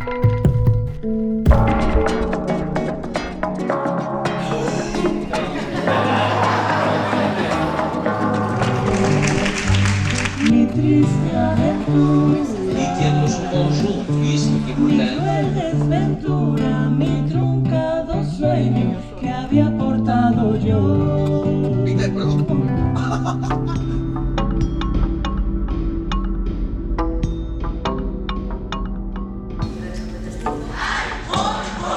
Mi triste aventura, E temos um conjunto, isso que é mi importante. cruel desventura, mi truncado sueño que había portado yo.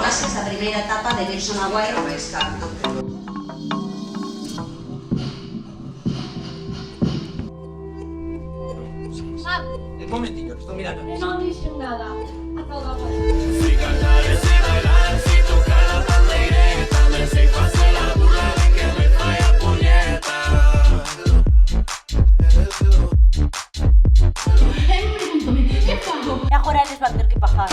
Más esa primeira etapa de Nelson Aguayo rescatando. Un momentillo, que estoy mirando. No dicen nada. ¿Qué pago? E agora eles van ter que pagar.